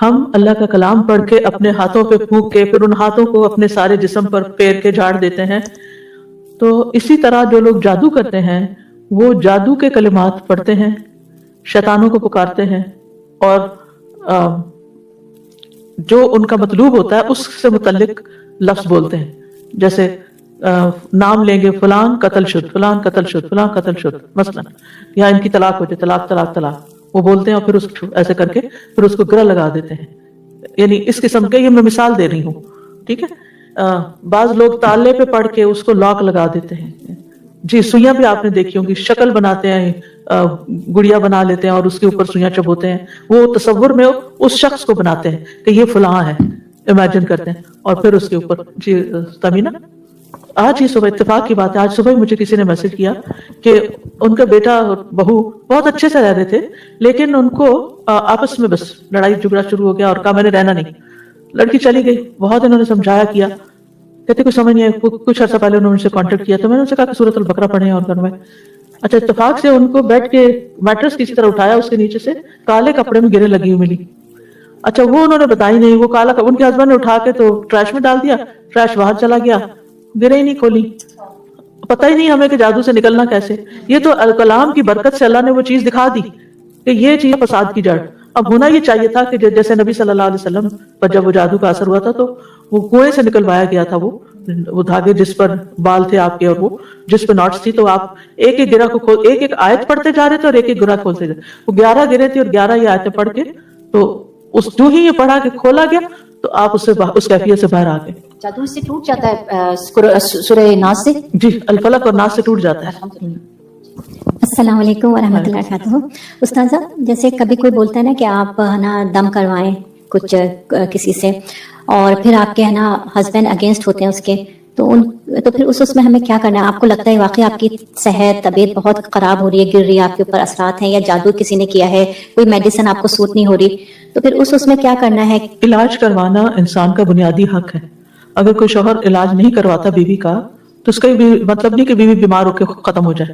ہم اللہ کا کلام پڑھ کے اپنے ہاتھوں پہ پھونک کے پھر ان ہاتھوں کو اپنے سارے جسم پر پھیر کے جھاڑ دیتے ہیں. تو اسی طرح جو لوگ جادو کرتے ہیں وہ جادو کے کلمات پڑھتے ہیں، شیطانوں کو پکارتے ہیں، اور جو ان کا مطلوب ہوتا ہے اس سے متعلق لفظ بولتے ہیں. جیسے نام لیں گے فلان قتل شد، فلان قتل شد، فلان قتل شد، مثلا یا ان کی طلاق ہو جائے، طلاق طلاق طلاق، وہ بولتے ہیں اور پھر اس ایسے کر کے پھر اس کو گرہ لگا دیتے ہیں. یعنی اس قسم کے، یہ میں مثال دے رہی ہوں، ٹھیک ہے. بعض لوگ تالے پہ پڑھ کے اس کو لاک لگا دیتے ہیں. جی سوئیاں بھی آپ نے دیکھی ہوں گی، شکل بناتے ہیں، گڑیا بنا لیتے ہیں اور اس کے اوپر سوئیاں چبوتے ہیں. وہ تصور میں اس شخص کو بناتے ہیں کہ یہ فلاں ہے، امیجن کرتے ہیں، اور پھر اس کے اوپر. جی تمینہ، آج ہی صبح اتفاق کی بات ہے، آج صبح مجھے کسی نے میسج کیا کہ ان کا بیٹا اور بہو بہت اچھے سے رہ رہے تھے، لیکن ان کو آپس میں بس لڑائی جھگڑا شروع ہو گیا اور کہا میں نے رہنا نہیں. لڑکی چلی گئی، بہت انہوں نے سمجھایا کیا، کہتے کچھ سمجھ نہیں آئی. کچھ عرصہ پہلے انہوں نے سے کانٹیکٹ کیا تو میں نے ان سے کہا کہ سورۃ البقرہ پڑھیں اور گھر میں. اچھا اتفاق سے ان کو بیڈ کے میٹرس کسی طرح اٹھایا، اس کے نیچے سے کالے کپڑے میں گرے لگی ہوئی ملی. اچھا وہ انہوں نے بتائی نہیں، وہ کالا ان کے ہسبینڈ نے اٹھا کے تو ٹریش میں ڈال دیا، ٹریش باہر چلا گیا، گرے ہی نہیں کھولی. پتہ ہی نہیں ہمیں کہ جادو سے نکلنا کیسے. یہ تو الکلام کی برکت سے اللہ نے وہ چیز دکھا دی کہ یہ چیز فساد کی جڑ. اب ہونا یہ چاہیے تھا کہ جیسے نبی صلی اللہ علیہ وسلم پر جب وہ جادو کا اثر ہوا تھا تو وہ کنویں سے نکلوایا گیا تھا، وہ دھاگے جس پر بال تھے آپ کے اور وہ جس پہ ناٹس تھی، تو آپ ایک ایک گرہ کو ایک ایک آیت پڑھتے جا رہے تھے اور ایک ایک گرہ کھولتے جا رہے. وہ 11 گرے تھے اور 11 یہ آیتیں پڑھ کے تو اس جو ہی یہ پڑھا کہ کھولا گیا تو آپ اس کیفیت سے باہر آ گئے. جادو سے ٹوٹ جاتا ہے سورہ ناس سے؟ جی الفلق اور ناس سے ٹوٹ جاتا ہے. السلام علیکم ورحمۃ اللہ وبرکاتہ. استاذہ جیسے کبھی کوئی بولتا ہے نا کہ آپ نا دم کروائیں کچھ کسی سے، اور پھر آپ کے نا ہسبینڈ اگینسٹ ہوتے ہیں اس کے، تو پھر اس میں ہمیں کیا کرنا ہے؟ آپ کو لگتا ہے واقعی آپ کی صحت طبیعت بہت خراب ہو رہی ہے، گر رہی ہے، آپ کے اوپر اثرات ہیں، یا جادو کسی نے کیا ہے، کوئی میڈیسن آپ کو سوٹ نہیں ہو رہی، تو پھر اس میں کیا کرنا ہے؟ علاج کروانا انسان کا بنیادی حق ہے. اگر کوئی شوہر علاج نہیں کرواتا بیوی کا تو اس کا مطلب نہیں کہ بیوی بیمار ہو کے ختم ہو جائے،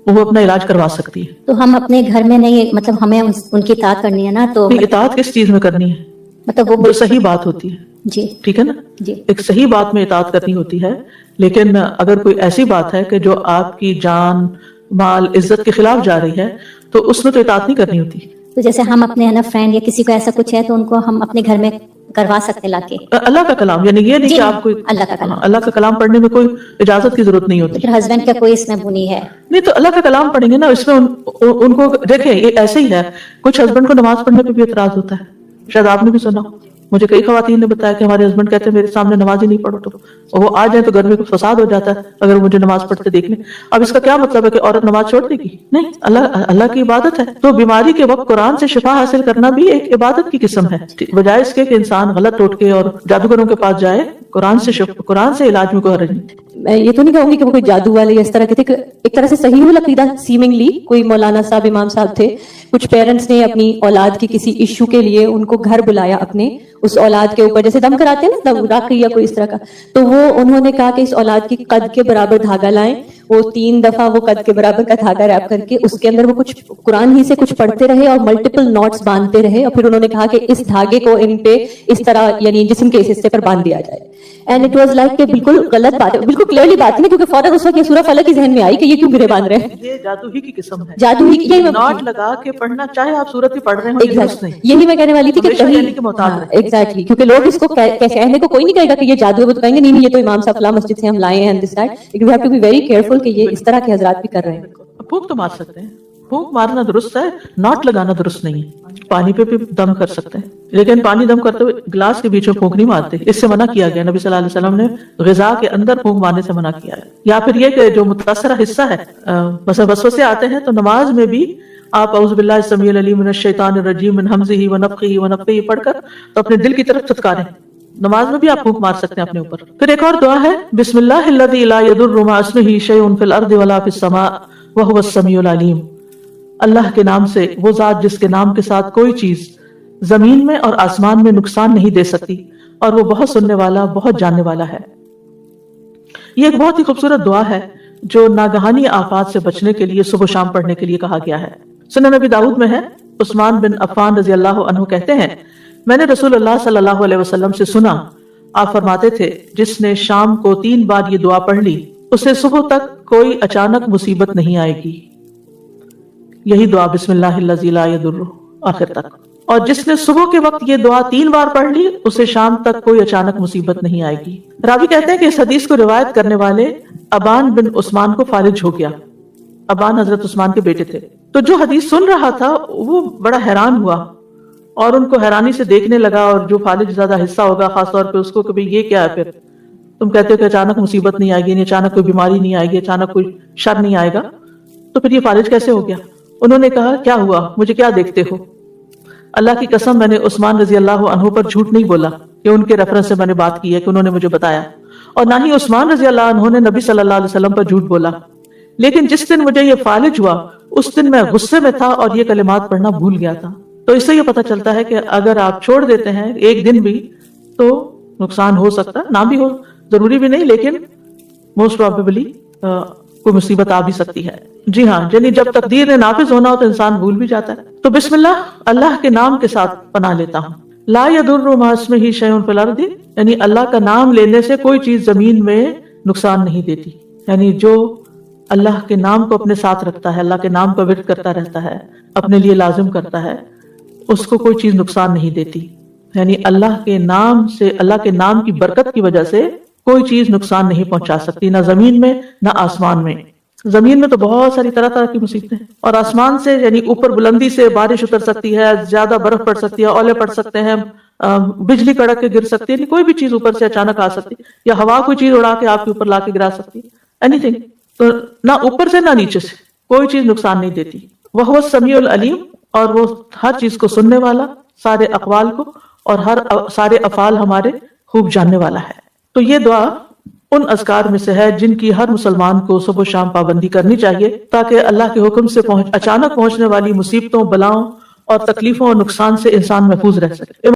وہ اپنا علاج کروا سکتی ہے. تو ہم اپنے گھر میں نہیں، مطلب ہمیں ان کی اطاعت کرنی ہے نا، تو اطاعت کس چیز میں کرنی ہے؟ مطلب وہ جو صحیح بات ہوتی ہے. جی ٹھیک ہے نا، جی ایک صحیح بات میں اطاعت کرنی ہوتی ہے. لیکن اگر کوئی ایسی بات ہے کہ جو آپ کی جان مال عزت کے خلاف جا رہی ہے تو اس میں تو اطاعت نہیں کرنی ہوتی. تو جیسے ہم اپنے ہے نا فرینڈ یا کسی کو ایسا کچھ ہے تو ان کو ہم اپنے گھر میں کروا سکتے لا کے اللہ کا کلام، یعنی یہ نہیں کہ آپ کوئی اللہ کا کلام پڑھنے میں کوئی اجازت کی ضرورت نہیں ہوتی. پھر ہسبینڈ کا کوئی اس میں بنی ہے نہیں تو اللہ کا کلام پڑھیں گے نا، اس میں ان کو دیکھیں یہ ایسے ہی ہے. کچھ ہسبینڈ کو نماز پڑھنے پہ بھی اعتراض ہوتا ہے، شاید آپ نے بھی سنا. مجھے کئی خواتین نے بتایا کہ ہمارے ہسبینڈ کہتے ہیں میرے سامنے نماز ہی نہیں پڑھو، تو وہ آ جائیں تو گھر میں فساد ہو جاتا ہے اگر مجھے نماز پڑھتے دیکھ لیں. اب اس کا کیا مطلب ہے کہ عورت نماز چھوڑ دے گی؟ نہیں، اللہ کی عبادت ہے. تو بیماری کے وقت قرآن سے شفا حاصل کرنا بھی ایک عبادت کی قسم ہے، بجائے اس کے کہ انسان غلط ٹوٹ کے اور جادوگروں کے پاس جائے. قرآن سے علاج میں کوئی حرج نہیں. میں یہ تو نہیں کہوں گی کہ وہ کوئی جادو والے اس طرح کے تھے، ایک طرح سے صحیح العقیدہ سیمنگلی کوئی مولانا صاحب امام صاحب تھے. کچھ پیرنٹس نے اپنی اولاد کی کسی ایشو کے لیے ان کو گھر بلایا اپنے، اس اولاد کے اوپر جیسے دم کراتے ہیں نا، دم راقی یا کوئی اس طرح کا، تو وہ انہوں نے کہا کہ اس اولاد کی قد کے برابر دھاگا لائیں. وہ 3 دفعہ وہ قد کے برابر کا دھاگا ریپ کر کے اس کے اندر وہ کچھ قرآن ہی سے کچھ پڑھتے رہے اور ملٹیپل نوٹس باندھتے رہے، اور پھر انہوں نے کہا کہ اس دھاگے کو ان پہ اس طرح یعنی جسم کے اس حصے پر باندھ دیا جائے. اینڈ اٹ واز لائک کہ بالکل غلط بات ہے، بالکل کلیئرلی بات نہیں، کیونکہ فوراً اس وقت یہ سورہ فلق کی ذہن میں آئی کہ یہ کیوں گرے باندھ رہے ہیں. یہ جادو ہی کی قسم ہے، جادو ہی کی ناٹ لگا کے پڑھنا، چاہے آپ سورت ہی پڑھ رہے ہوں. یہی میں کہنے والی تھی کہ ایگزیکٹلی، کیونکہ لوگ اس کو کہنے کو کوئی نہیں کہے گا کہ یہ جادو ہے، وہ تو کہیں گے نہیں یہ تو امام صاحب فلاں مسجد سے ہم لائے ہیں. This that you have to be very careful کہ یہ اس طرح کے حضرات بھی کر رہے ہیں. پھونک تو مار سکتے ہیں، پھونک مارنا درست ہے، ناٹ لگانا درست نہیں ہے. پانی پہ بھی دم کر سکتے ہیں، لیکن پانی دم کرتے ہوئے گلاس کے بیچ میں پھونک نہیں مارتے، اس سے منع کیا گیا. نبی صلی اللہ علیہ وسلم نے غذا کے اندر پھونک مارنے سے منع کیا ہے. یا پھر یہ کہ جو متاثرہ حصہ ہے، مثلا وسوسے آتے ہیں تو نماز میں بھی آپ اعوذ باللہ السمیع العلیم من الشیطان الرجیم من ہمزہ ونفخہ ونفثہ پڑھ کر تو اپنے دل کی طرف پھٹکاریں. نماز میں بھی آپ پھونک مار سکتے ہیں اپنے اوپر. پھر ایک اور دعا ہے، بسم اللہ الذی لا یضر مع اسمہ شیء فی الارض ولا فی السماء وهو السمیع العلیم. اللہ کے نام سے، وہ ذات جس کے نام کے ساتھ کوئی چیز زمین میں اور آسمان میں نقصان نہیں دے سکتی، اور وہ بہت سننے والا بہت جاننے والا ہے. یہ ایک بہت ہی خوبصورت دعا ہے جو ناگہانی آفات سے بچنے کے لیے صبح و شام پڑھنے کے لیے کہا گیا ہے. سنن نبی داؤد میں ہے، عثمان بن عفان رضی اللہ عنہ کہتے ہیں میں نے رسول اللہ صلی اللہ علیہ وسلم سے سنا، آپ فرماتے تھے جس نے شام کو 3 بار یہ دعا پڑھ لی اسے صبح تک کوئی اچانک مصیبت نہیں آئے گی. یہی دعا بسم اللہ الذی لا یضر آخر تک. اور جس نے صبح کے وقت یہ دعا 3 بار پڑھ لی اسے شام تک کوئی اچانک مصیبت نہیں آئے گی. راوی کہتے ہیں کہ اس حدیث کو روایت کرنے والے ابان بن عثمان کو فالج ہو گیا. ابان حضرت عثمان کے بیٹے تھے. تو جو حدیث سن رہا تھا وہ بڑا حیران ہوا اور ان کو حیرانی سے دیکھنے لگا، اور جو فالج زیادہ حصہ ہوگا خاص طور پہ اس کو کہ بھئی یہ کیا ہے، پھر تم کہتے ہو کہ اچانک مصیبت نہیں آئے گی، یعنی اچانک کوئی بیماری نہیں آئے گی، اچانک کوئی شر نہیں آئے گا، تو پھر یہ فالج کیسے ہو گیا؟ انہوں نے کہا کیا ہوا، مجھے کیا دیکھتے ہو؟ اللہ کی قسم میں نے عثمان رضی اللہ عنہ پر جھوٹ نہیں بولا کہ ان کے ریفرنس سے میں نے بات کی ہے کہ انہوں نے مجھے بتایا، اور نہ ہی عثمان رضی اللہ عنہ نے نبی صلی اللہ علیہ وسلم پر جھوٹ بولا. لیکن جس دن مجھے یہ فالج ہوا اس دن میں غصے میں تھا اور یہ کلمات پڑھنا بھول گیا تھا. تو اس سے یہ پتہ چلتا ہے کہ اگر آپ چھوڑ دیتے ہیں ایک دن بھی تو نقصان ہو سکتا ہے، نہ بھی ہو، ضروری بھی نہیں، لیکن موسٹ پروبیبلی کوئی مصیبت آ بھی سکتی ہے. جی ہاں، یعنی جب تقدیر نے نافذ ہونا ہو تو انسان بھول بھی جاتا ہے. تو بسم اللہ، اللہ کے نام کے ساتھ پناہ لیتا ہوں. لا یضر مع اسمہ شیء فی الارض، یعنی اللہ کا نام لینے سے کوئی چیز زمین میں نقصان نہیں دیتی. یعنی جو اللہ کے نام کو اپنے ساتھ رکھتا ہے، اللہ کے نام کا ورد کرتا رہتا ہے، اپنے لیے لازم کرتا ہے، اس کو کوئی چیز نقصان نہیں دیتی. یعنی اللہ کے نام سے، اللہ کے نام کی برکت کی وجہ سے کوئی چیز نقصان نہیں پہنچا سکتی، نہ زمین میں نہ آسمان میں. زمین میں تو بہت ساری طرح طرح کی مصیبتیں ہیں، اور آسمان سے یعنی اوپر بلندی سے بارش اتر سکتی ہے، زیادہ برف پڑ سکتی ہے، اولے پڑ سکتے ہیں، بجلی کڑک کے گر سکتی ہے، یعنی کوئی بھی چیز اوپر سے اچانک آ سکتی ہے، یا ہوا کوئی چیز اڑا کے آپ کے اوپر لا کے گرا سکتی ہے، اینی تھنگ. تو نہ اوپر سے نہ نیچے سے کوئی چیز نقصان نہیں دیتی. وہو السمیع العلیم، اور وہ ہر چیز کو سننے والا، سارے اقوال کو اور سارے افعال ہمارے خوب جاننے والا ہے. تو یہ دعا ان اذکار میں سے ہے جن کی ہر مسلمان کو صبح و شام پابندی کرنی چاہیے تاکہ اللہ کے حکم سے اچانک پہنچنے والی مصیبتوں، بلاؤں اور تکلیفوں اور نقصان سے انسان محفوظ رہ سکے.